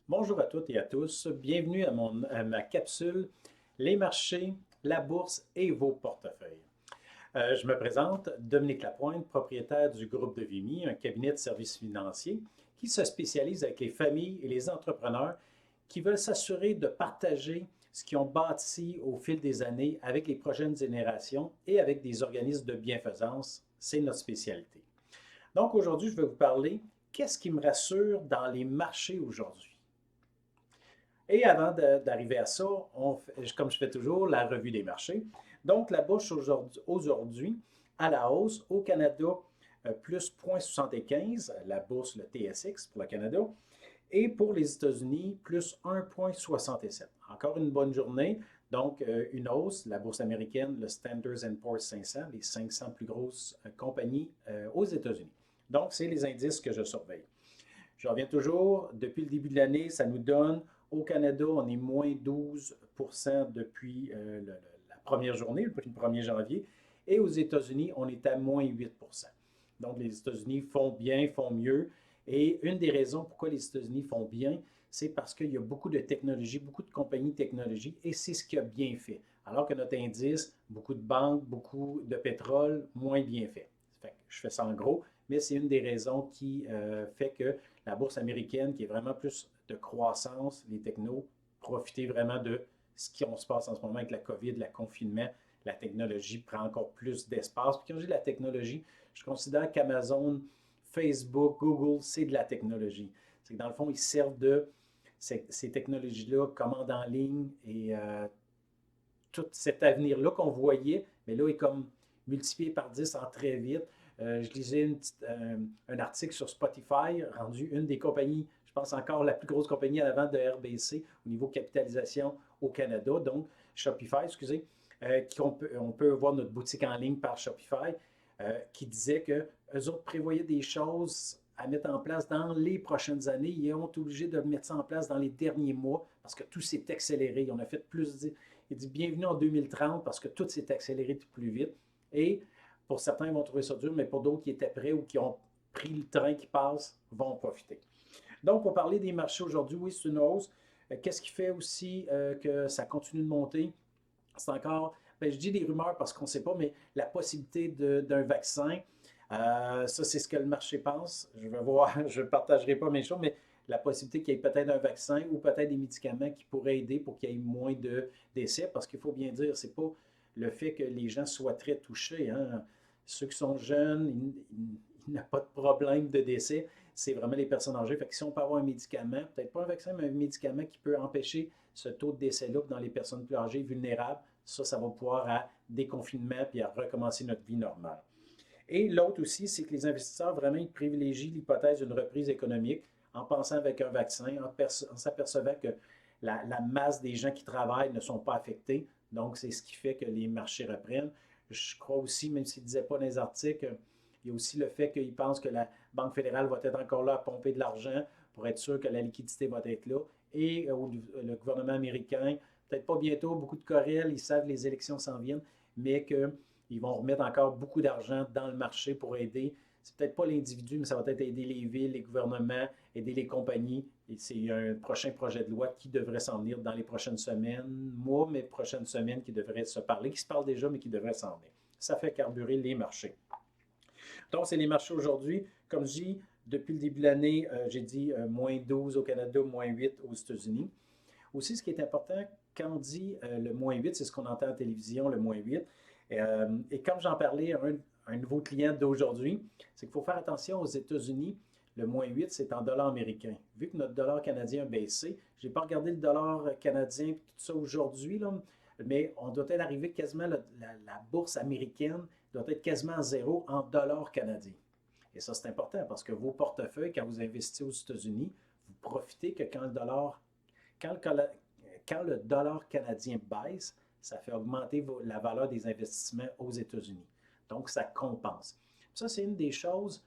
Bonjour à toutes et à tous. Bienvenue à ma capsule Les marchés, la bourse et vos portefeuilles. Je me présente, Dominique Lapointe, propriétaire du groupe de Vimy, un cabinet de services financiers qui se spécialise avec les familles et les entrepreneurs qui veulent s'assurer de partager ce qu'ils ont bâti au fil des années avec les prochaines générations et avec des organismes de bienfaisance. C'est notre spécialité. Donc aujourd'hui, je vais vous parler qu'est-ce qui me rassure dans les marchés aujourd'hui. Et avant d'arriver à ça, comme je fais toujours, la revue des marchés. Donc, la bourse aujourd'hui, à la hausse, au Canada, plus 0,75, la bourse, le TSX pour le Canada, et pour les États-Unis, plus 1,67. Encore une bonne journée, donc une hausse, la bourse américaine, le Standard Poor's 500, les 500 plus grosses compagnies aux États-Unis. Donc, c'est les indices que je surveille. Je reviens toujours, depuis le début de l'année, ça nous donne, au Canada, on est moins 12 depuis la première journée, le 1er janvier, et aux États-Unis, on est à moins 8. Donc, les États-Unis font bien, font mieux, et une des raisons pourquoi les États-Unis font bien, c'est parce qu'il y a beaucoup de technologies, beaucoup de compagnies de technologie, et c'est ce qui a bien fait. Alors que notre indice, beaucoup de banques, beaucoup de pétrole, moins bien fait. Fait que je fais ça en gros, mais c'est une des raisons qui fait que la bourse américaine, qui est vraiment plus de croissance, les technos, profiter vraiment de ce qui se passe en ce moment avec la COVID, le confinement, la technologie prend encore plus d'espace. Puis quand je dis la technologie, je considère qu'Amazon, Facebook, Google, c'est de la technologie. C'est que dans le fond, ils servent de ces technologies-là, commandes en ligne et tout cet avenir-là qu'on voyait, mais là, est comme multiplié par 10 en très vite. Je lisais un article sur Spotify, rendu une des compagnies, je pense encore la plus grosse compagnie à la vente de RBC au niveau capitalisation au Canada, donc Shopify, excusez, on peut voir notre boutique en ligne par Shopify, qui disait que eux autres prévoyaient des choses à mettre en place dans les prochaines années. Ils ont été obligés de mettre ça en place dans les derniers mois parce que tout s'est accéléré. On a fait plus. Il dit bienvenue en 2030 parce que tout s'est accéléré tout plus vite. Et pour certains, ils vont trouver ça dur, mais pour d'autres qui étaient prêts ou qui ont pris le train qui passe, vont en profiter. Donc, pour parler des marchés aujourd'hui, oui, c'est une hausse. Qu'est-ce qui fait aussi que ça continue de monter? C'est encore, ben, je dis des rumeurs parce qu'on ne sait pas, mais la possibilité d'un vaccin, ça, c'est ce que le marché pense. Je vais voir, je ne partagerai pas mes choses, mais la possibilité qu'il y ait peut-être un vaccin ou peut-être des médicaments qui pourraient aider pour qu'il y ait moins de décès, parce qu'il faut bien dire, c'est pas le fait que les gens soient très touchés, hein. Ceux qui sont jeunes, ils n'ont pas de problème de décès. C'est vraiment les personnes âgées. Fait que si on peut avoir un médicament, peut-être pas un vaccin, mais un médicament qui peut empêcher ce taux de décès-là dans les personnes plus âgées, vulnérables, ça va pouvoir à déconfinement puis à recommencer notre vie normale. Et l'autre aussi, c'est que les investisseurs vraiment ils privilégient l'hypothèse d'une reprise économique en pensant avec un vaccin, en s'apercevant que la masse des gens qui travaillent ne sont pas affectés. Donc, c'est ce qui fait que les marchés reprennent. Je crois aussi, même s'il ne disait pas dans les articles, il y a aussi le fait qu'ils pensent que la Banque fédérale va être encore là à pomper de l'argent pour être sûr que la liquidité va être là. Et le gouvernement américain, peut-être pas bientôt, beaucoup de querelles, ils savent que les élections s'en viennent, mais qu'ils vont remettre encore beaucoup d'argent dans le marché pour aider. C'est peut-être pas l'individu, mais ça va peut-être aider les villes, les gouvernements, aider les compagnies. Et c'est un prochain projet de loi qui devrait s'en venir dans les prochaines semaines, mois, mais prochaines semaines qui devrait se parler, qui se parle déjà, mais qui devrait s'en venir. Ça fait carburer les marchés. Donc, c'est les marchés aujourd'hui. Comme je dis, depuis le début de l'année, j'ai dit moins 12 au Canada, moins 8 aux États-Unis. Aussi, ce qui est important, quand on dit le moins 8, c'est ce qu'on entend à la télévision, le moins 8. Et comme j'en parlais à un nouveau client d'aujourd'hui, c'est qu'il faut faire attention aux États-Unis. Le moins 8, c'est en dollars américains. Vu que notre dollar canadien a baissé, je n'ai pas regardé le dollar canadien et tout ça aujourd'hui, mais on doit être arrivé quasiment, la bourse américaine doit être quasiment à zéro en dollars canadiens. Et ça, c'est important parce que vos portefeuilles, quand vous investissez aux États-Unis, vous profitez que quand le, quand le dollar canadien baisse, ça fait augmenter la valeur des investissements aux États-Unis. Donc, ça compense. Ça, c'est une des choses.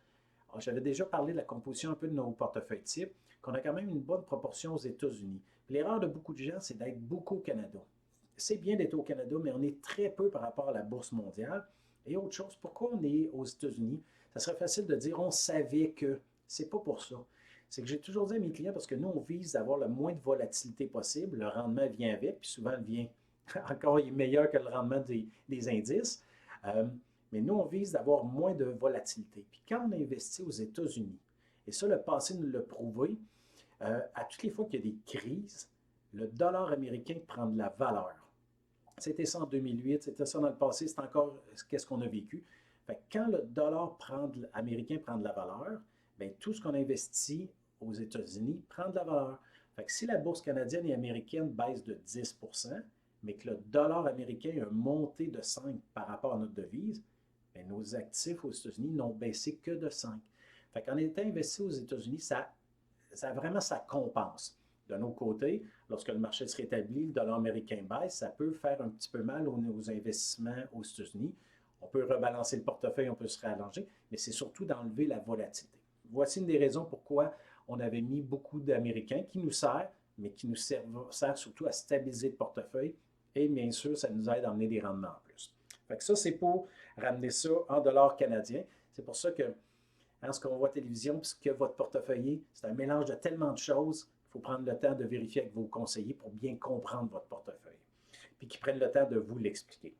J'avais déjà parlé de la composition un peu de nos portefeuilles types, qu'on a quand même une bonne proportion aux États-Unis. L'erreur de beaucoup de gens, c'est d'être beaucoup au Canada. C'est bien d'être au Canada, mais on est très peu par rapport à la bourse mondiale. Et autre chose, pourquoi on est aux États-Unis? Ça serait facile de dire on savait que. C'est pas pour ça. c'est que j'ai toujours dit à mes clients, parce que nous, on vise d'avoir le moins de volatilité possible, le rendement vient avec, puis souvent, il vient encore il est meilleur que le rendement des indices. Euh, mais nous, on vise d'avoir moins de volatilité. Puis quand on investit aux États-Unis, et ça, le passé nous l'a prouvé, à toutes les fois qu'il y a des crises, le dollar américain prend de la valeur. C'était ça en 2008, c'était ça dans le passé, c'est encore qu'est-ce qu'on a vécu. Fait que quand le dollar américain prend de la valeur, bien, tout ce qu'on investit aux États-Unis prend de la valeur. Fait que si la bourse canadienne et américaine baisse de 10 mais que le dollar américain a monté de 5 par rapport à notre devise, bien, nos actifs aux États-Unis n'ont baissé que de 5. Fait qu'en étant investi aux États-Unis, ça compense. De nos côtés, lorsque le marché se rétablit, le dollar américain baisse, ça peut faire un petit peu mal aux investissements aux États-Unis. On peut rebalancer le portefeuille, on peut se réallonger, mais c'est surtout d'enlever la volatilité. Voici une des raisons pourquoi on avait mis beaucoup d'Américains qui nous sert, mais qui nous sert surtout à stabiliser le portefeuille et bien sûr, ça nous aide à amener des rendements en plus. Fait que ça, c'est pour ramener ça en dollars canadiens. C'est pour ça que ce qu'on voit à la télévision, puis ce que votre portefeuille, c'est un mélange de tellement de choses. Il faut prendre le temps de vérifier avec vos conseillers pour bien comprendre votre portefeuille, puis qu'ils prennent le temps de vous l'expliquer.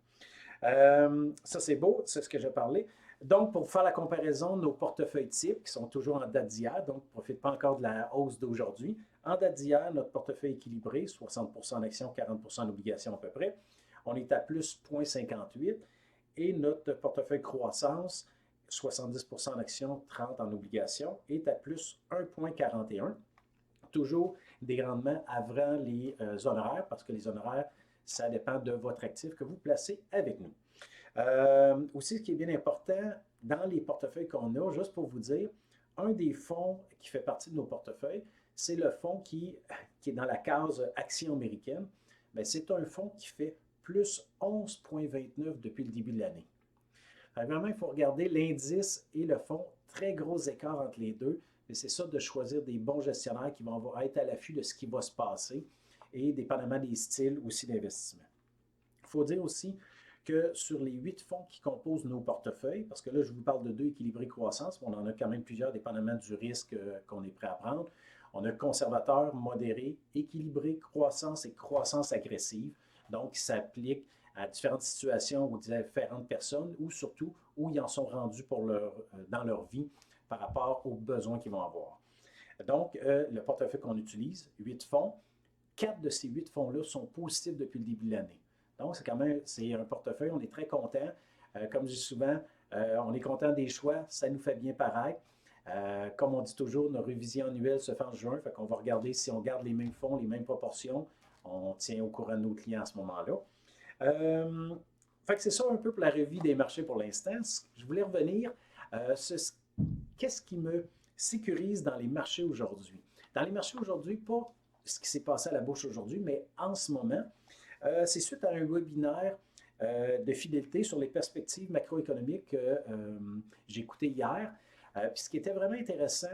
Ça, c'est beau, c'est ce que j'ai parlé. Donc, pour faire la comparaison, nos portefeuilles types, qui sont toujours en date d'hier, donc ne profitent pas encore de la hausse d'aujourd'hui. En date d'hier, notre portefeuille équilibré, 60 en actions, 40 en obligations à peu près. On est à plus 0,58 et notre portefeuille croissance, 70 en actions, 30 en obligations, est à plus 1,41. Toujours des rendements avant les honoraires, parce que les honoraires, ça dépend de votre actif que vous placez avec nous. Aussi, ce qui est bien important dans les portefeuilles qu'on a, juste pour vous dire, un des fonds qui fait partie de nos portefeuilles, c'est le fonds qui est dans la case Actions américaines. C'est un fonds qui fait plus 11,29 depuis le début de l'année. Vraiment, il faut regarder l'indice et le fonds, très gros écart entre les deux, mais c'est ça de choisir des bons gestionnaires qui vont être à l'affût de ce qui va se passer et dépendamment des styles aussi d'investissement. Il faut dire aussi que sur les 8 fonds qui composent nos portefeuilles, parce que là, je vous parle de 2 équilibrés croissance, mais on en a quand même plusieurs dépendamment du risque qu'on est prêt à prendre. On a conservateur, modéré, équilibré, croissance et croissance agressive. Donc, qui s'applique à différentes situations ou différentes personnes ou surtout où ils en sont rendus dans leur vie par rapport aux besoins qu'ils vont avoir. Donc, le portefeuille qu'on utilise, 8 fonds, 4 de ces 8 fonds-là sont positifs depuis le début de l'année. Donc, c'est un portefeuille, on est très content. Comme je dis souvent, on est content des choix, ça nous fait bien paraître. Comme on dit toujours, nos révisions annuelles se font en juin, fait qu'on va regarder si on garde les mêmes fonds, les mêmes proportions. On tient au courant de nos clients à ce moment-là. Fait que c'est ça un peu pour la revue des marchés pour l'instant. Je voulais revenir. Qu'est-ce qui me sécurise dans les marchés aujourd'hui? Dans les marchés aujourd'hui, pas ce qui s'est passé à la bourse aujourd'hui, mais en ce moment, c'est suite à un webinaire de fidélité sur les perspectives macroéconomiques que j'ai écouté hier. Puis ce qui était vraiment intéressant,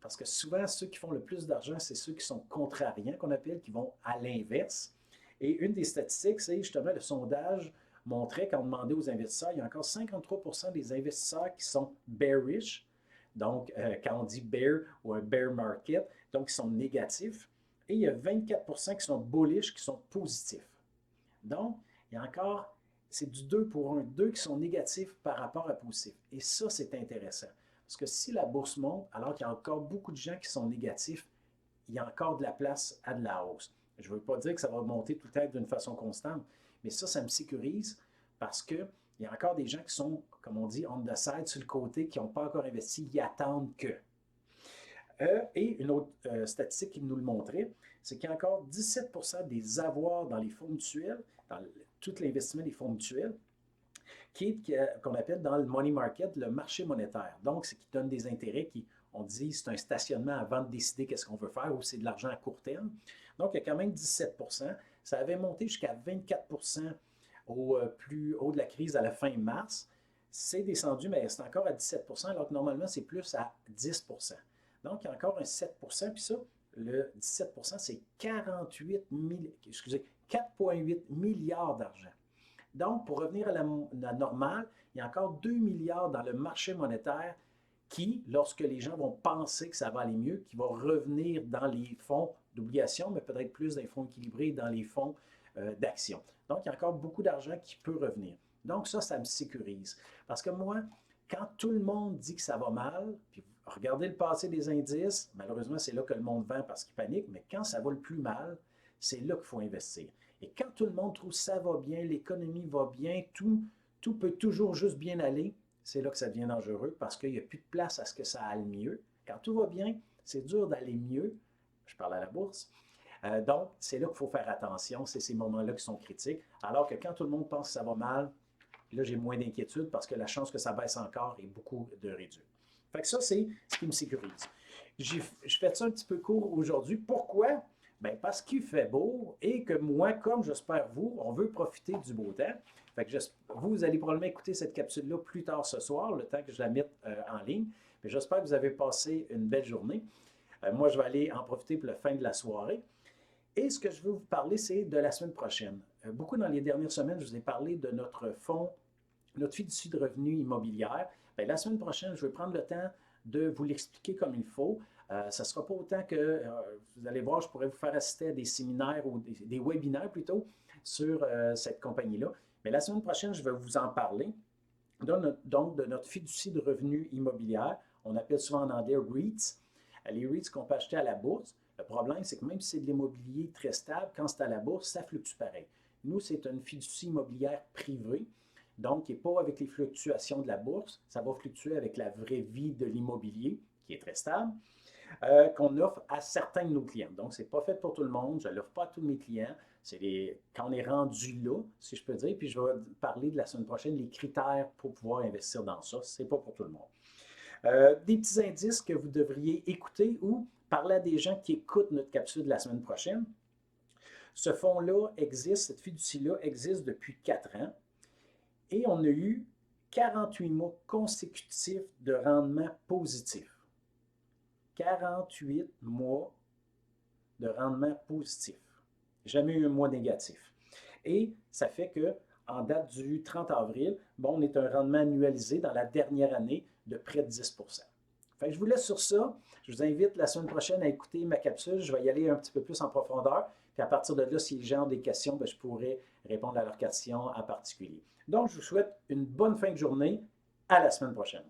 parce que souvent, ceux qui font le plus d'argent, c'est ceux qui sont contrariants, qu'on appelle, qui vont à l'inverse. Et une des statistiques, c'est justement le sondage montrait, quand on demandait aux investisseurs, il y a encore 53% des investisseurs qui sont bearish. Donc, quand on dit bear ou un bear market, donc ils sont négatifs. Et il y a 24% qui sont bullish, qui sont positifs. Donc, il y a encore, c'est du 2 pour 1, 2 qui sont négatifs par rapport à positif. Et ça, c'est intéressant. Parce que si la bourse monte, alors qu'il y a encore beaucoup de gens qui sont négatifs, il y a encore de la place à de la hausse. Je ne veux pas dire que ça va monter tout le temps d'une façon constante, mais ça me sécurise parce qu'il y a encore des gens qui sont, comme on dit, on the side, sur le côté, qui n'ont pas encore investi, ils attendent que. Et une autre statistique qui nous le montrait, c'est qu'il y a encore 17% des avoirs dans les fonds mutuels, dans tout l'investissement des fonds mutuels, qu'on appelle dans le money market le marché monétaire. Donc, c'est qui donne des intérêts on dit c'est un stationnement avant de décider qu'est-ce qu'on veut faire ou c'est de l'argent à court terme. Donc, il y a quand même 17%. Ça avait monté jusqu'à 24% au plus haut de la crise à la fin mars. C'est descendu, mais c'est encore à 17%, alors que normalement, c'est plus à 10%. Donc, il y a encore un 7%, puis ça, le 17%, c'est 4,8 milliards d'argent. Donc, pour revenir à la normale, il y a encore 2 milliards dans le marché monétaire qui, lorsque les gens vont penser que ça va aller mieux, qui va revenir dans les fonds d'obligation, mais peut-être plus dans les fonds équilibrés, dans les fonds d'action. Donc, il y a encore beaucoup d'argent qui peut revenir. Donc, ça me sécurise. Parce que moi, quand tout le monde dit que ça va mal, puis regardez le passé des indices, malheureusement, c'est là que le monde vend parce qu'il panique, mais quand ça va le plus mal, c'est là qu'il faut investir. Et quand tout le monde trouve que ça va bien, l'économie va bien, tout peut toujours juste bien aller, c'est là que ça devient dangereux parce qu'il n'y a plus de place à ce que ça aille mieux. Quand tout va bien, c'est dur d'aller mieux. Je parle à la bourse. Donc, c'est là qu'il faut faire attention. C'est ces moments-là qui sont critiques. Alors que quand tout le monde pense que ça va mal, là, j'ai moins d'inquiétude parce que la chance que ça baisse encore est beaucoup de réduite. Fait que ça, c'est ce qui me sécurise. Je fais ça un petit peu court aujourd'hui. Pourquoi? Bien, parce qu'il fait beau et que moi, comme j'espère vous, on veut profiter du beau temps. Fait que vous allez probablement écouter cette capsule-là plus tard ce soir, le temps que je la mette en ligne. Mais j'espère que vous avez passé une belle journée. Moi, je vais aller en profiter pour la fin de la soirée. Et ce que je veux vous parler, c'est de la semaine prochaine. Beaucoup dans les dernières semaines, je vous ai parlé de notre fonds, notre fiducie de revenus immobilière. Bien, la semaine prochaine, je vais prendre le temps de vous l'expliquer comme il faut. Ça ne sera pas autant que, vous allez voir, je pourrais vous faire assister à des séminaires ou des webinaires plutôt sur cette compagnie-là. Mais la semaine prochaine, je vais vous en parler. Donc, de notre fiducie de revenus immobilière, on appelle souvent en anglais REITs. Les REITs qu'on peut acheter à la bourse. Le problème, c'est que même si c'est de l'immobilier très stable, quand c'est à la bourse, ça fluctue pareil. Nous, c'est une fiducie immobilière privée, donc qui n'est pas avec les fluctuations de la bourse. Ça va fluctuer avec la vraie vie de l'immobilier, qui est très stable, qu'on offre à certains de nos clients. Donc, ce n'est pas fait pour tout le monde. Je ne l'offre pas à tous mes clients. Quand on est rendu là, si je peux dire, puis je vais parler de la semaine prochaine, les critères pour pouvoir investir dans ça. Ce n'est pas pour tout le monde. Des petits indices que vous devriez écouter ou parler à des gens qui écoutent notre capsule de la semaine prochaine. Ce fonds-là existe, cette fiducie-là existe depuis 4 ans et on a eu 48 mois consécutifs de rendement positif. 48 mois de rendement positif. Jamais eu un mois négatif. Et ça fait que, en date du 30 avril, on est un rendement annualisé dans la dernière année de près de 10 Fait que je vous laisse sur ça. Je vous invite la semaine prochaine à écouter ma capsule. Je vais y aller un petit peu plus en profondeur. Puis à partir de là, si les gens ont des questions, je pourrai répondre à leurs questions en particulier. Donc, je vous souhaite une bonne fin de journée. À la semaine prochaine.